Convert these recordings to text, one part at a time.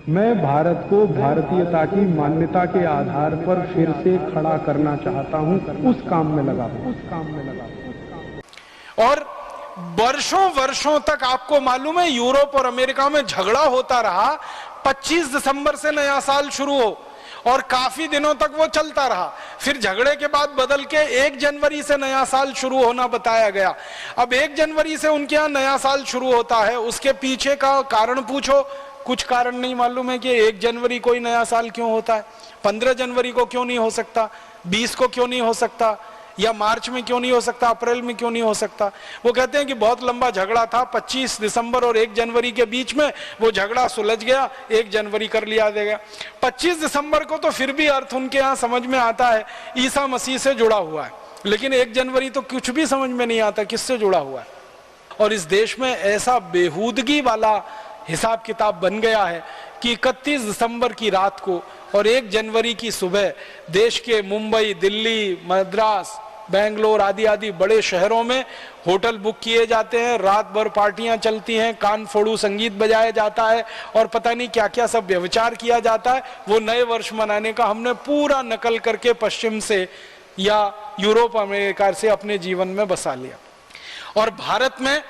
मैं भारत को भारतीयता की मान्यता के आधार पर फिर से खड़ा करना चाहता हूं, उस काम में लगा और वर्षों वर्षों तक आपको मालूम है यूरोप और अमेरिका में झगड़ा होता रहा। 25 दिसंबर से नया साल शुरू हो और काफी दिनों तक वो चलता रहा। फिर झगड़े के बाद बदल के 1 जनवरी से नया साल शुरू होना बताया गया। अब 1 जनवरी से उनके यहाँ नया साल शुरू होता है, उसके पीछे का कारण पूछो, कुछ कारण नहीं मालूम है कि 1 जनवरी कोई नया साल क्यों होता है, 15 जनवरी को क्यों नहीं हो सकता, 20 को क्यों नहीं हो सकता, या मार्च में क्यों नहीं हो सकता, अप्रैल में क्यों नहीं हो सकता। वो कहते हैं कि बहुत लंबा झगड़ा था, 25 दिसंबर और 1 जनवरी के बीच में वो झगड़ा सुलझ गया, 1 जनवरी कर लिया गया। 25 दिसंबर को तो फिर भी अर्थ उनके यहाँ समझ में आता है, ईसा मसीह से जुड़ा हुआ है, लेकिन 1 जनवरी तो कुछ भी समझ में नहीं आता किससे जुड़ा हुआ है। और इस देश में ऐसा बेहूदगी वाला हिसाब किताब बन गया है कि 31 दिसंबर की रात को और 1 जनवरी की सुबह देश के मुंबई, दिल्ली, मद्रास, बेंगलोर आदि आदि बड़े शहरों में होटल बुक किए जाते हैं, रात भर पार्टियां चलती हैं, कान फोड़ू संगीत बजाया जाता है और पता नहीं क्या क्या सब व्यभिचार किया जाता है। वो नए वर्ष मनाने का हमने पूरा नकल करके पश्चिम से या यूरोप अमेरिका से अपने जीवन में बसा लिया। और भारत में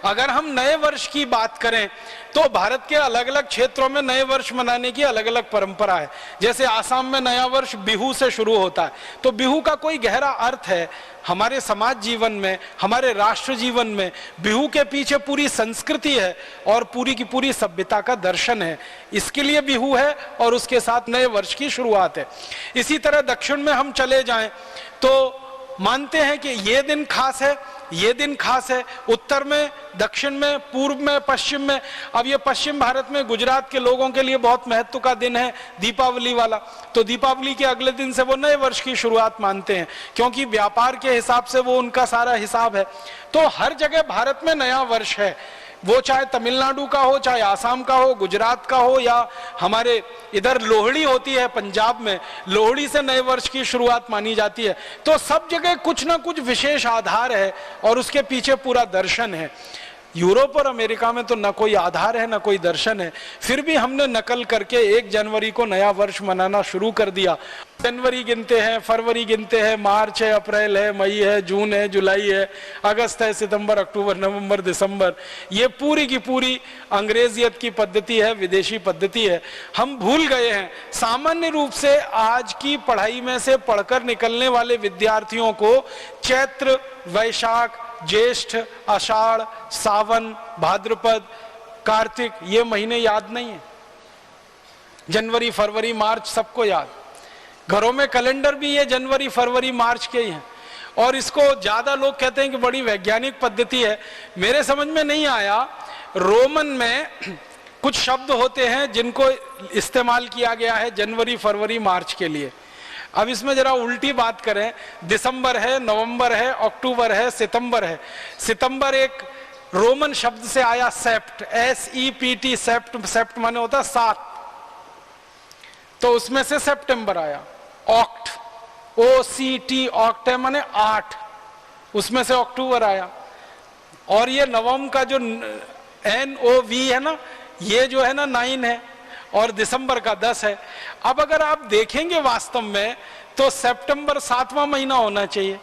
अगर हम नए वर्ष की बात करें तो भारत के अलग अलग क्षेत्रों में नए वर्ष मनाने की अलग अलग परंपरा है। जैसे आसाम में नया वर्ष बिहू से शुरू होता है, तो बिहू का कोई गहरा अर्थ है हमारे समाज जीवन में, हमारे राष्ट्र जीवन में। बिहू के पीछे पूरी संस्कृति है और पूरी की पूरी सभ्यता का दर्शन है, इसके लिए बिहू है और उसके साथ नए वर्ष की शुरुआत है। इसी तरह दक्षिण में हम चले जाएं तो मानते हैं कि ये दिन खास है, ये दिन खास है। उत्तर में, दक्षिण में, पूर्व में, पश्चिम में। अब ये पश्चिम भारत में गुजरात के लोगों के लिए बहुत महत्व का दिन है, दीपावली वाला। तो दीपावली के अगले दिन से वो नए वर्ष की शुरुआत मानते हैं, क्योंकि व्यापार के हिसाब से वो उनका सारा हिसाब है। तो हर जगह भारत में नया वर्ष है, वो चाहे तमिलनाडु का हो, चाहे आसाम का हो, गुजरात का हो, या हमारे इधर लोहड़ी होती है पंजाब में, लोहड़ी से नए वर्ष की शुरुआत मानी जाती है। तो सब जगह कुछ ना कुछ विशेष आधार है और उसके पीछे पूरा दर्शन है। यूरोप और अमेरिका में तो न कोई आधार है न कोई दर्शन है, फिर भी हमने नकल करके 1 जनवरी को नया वर्ष मनाना शुरू कर दिया। जनवरी गिनते हैं, फरवरी गिनते हैं, मार्च है, अप्रैल है, मई है, जून है, जुलाई है, अगस्त है, सितंबर, अक्टूबर, नवंबर, दिसंबर। ये पूरी की पूरी अंग्रेजियत की पद्धति है, विदेशी पद्धति है। हम भूल गए हैं। सामान्य रूप से आज की पढ़ाई में से पढ़कर निकलने वाले विद्यार्थियों को चैत्र, वैशाख, ज्येष्ठ, आषाढ़, सावन, भाद्रपद, कार्तिक ये महीने याद नहीं है। जनवरी, फरवरी, मार्च सबको याद। घरों में कैलेंडर भी ये जनवरी, फरवरी, मार्च के ही हैं। और इसको ज्यादा लोग कहते हैं कि बड़ी वैज्ञानिक पद्धति है। मेरे समझ में नहीं आया, रोमन में कुछ शब्द होते हैं जिनको इस्तेमाल किया गया है जनवरी, फरवरी, मार्च के लिए। अब इसमें जरा उल्टी बात करें, दिसंबर है, नवंबर है, अक्टूबर है, सितंबर है। सितंबर एक रोमन शब्द से आया, सेप्ट, SEPT, सेप्ट, सेप्ट माने होता है 7, तो उसमें से सितंबर आया। ऑक्ट, OCT, ऑक्ट है माने 8, उसमें से अक्टूबर आया। और ये नवंबर का जो NOV है ना, ये जो है ना 9 है, और दिसंबर का 10 है। अब अगर आप देखेंगे वास्तव में तो सितंबर 7वां महीना होना चाहिए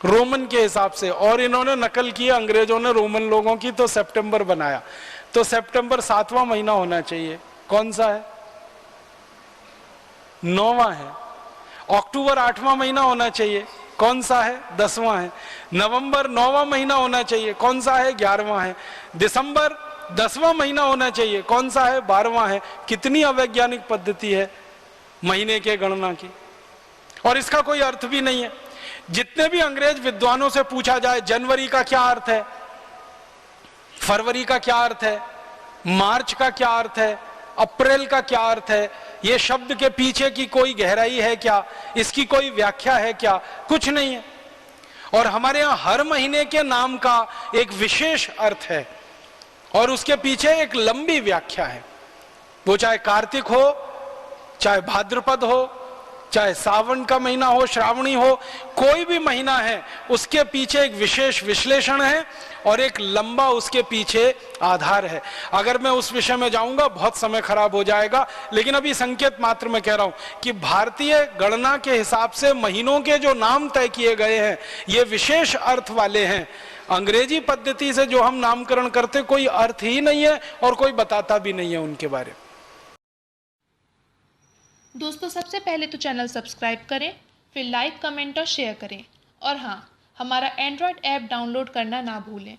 रोमन के हिसाब से, और इन्होंने नकल की, अंग्रेजों ने रोमन लोगों की, तो सितंबर बनाया। तो सितंबर 7वां महीना होना चाहिए। कौन सा है? 9वां है। अक्टूबर 8वां महीना होना चाहिए। कौन सा है? 10वां है। नवंबर 9वां महीना होना चाहिए। कौन सा है? 11वां है। दिसंबर 10वां महीना होना चाहिए। कौन सा है? 12वां है। कितनी अवैज्ञानिक पद्धति है महीने के गणना की, और इसका कोई अर्थ भी नहीं है। जितने भी अंग्रेज विद्वानों से पूछा जाए जनवरी का क्या अर्थ है, फरवरी का क्या अर्थ है, मार्च का क्या अर्थ है, अप्रैल का क्या अर्थ है, ये शब्द के पीछे की कोई गहराई है क्या, इसकी कोई व्याख्या है क्या, कुछ नहीं है। और हमारे यहाँ हर महीने के नाम का एक विशेष अर्थ है और उसके पीछे एक लंबी व्याख्या है। वो चाहे कार्तिक हो, चाहे भाद्रपद हो, चाहे सावन का महीना हो, श्रावणी हो, कोई भी महीना है, उसके पीछे एक विशेष विश्लेषण है और एक लंबा उसके पीछे आधार है। अगर मैं उस विषय में जाऊंगा बहुत समय खराब हो जाएगा, लेकिन अभी संकेत मात्र में कह रहा हूं कि भारतीय गणना के हिसाब से महीनों के जो नाम तय किए गए हैं ये विशेष अर्थ वाले हैं। अंग्रेजी पद्धति से जो हम नामकरण करते कोई अर्थ ही नहीं है और कोई बताता भी नहीं है उनके बारे में। दोस्तों, सबसे पहले तो चैनल सब्सक्राइब करें, फिर लाइक, कमेंट और शेयर करें, और हाँ, हमारा एंड्रॉयड ऐप डाउनलोड करना ना भूलें।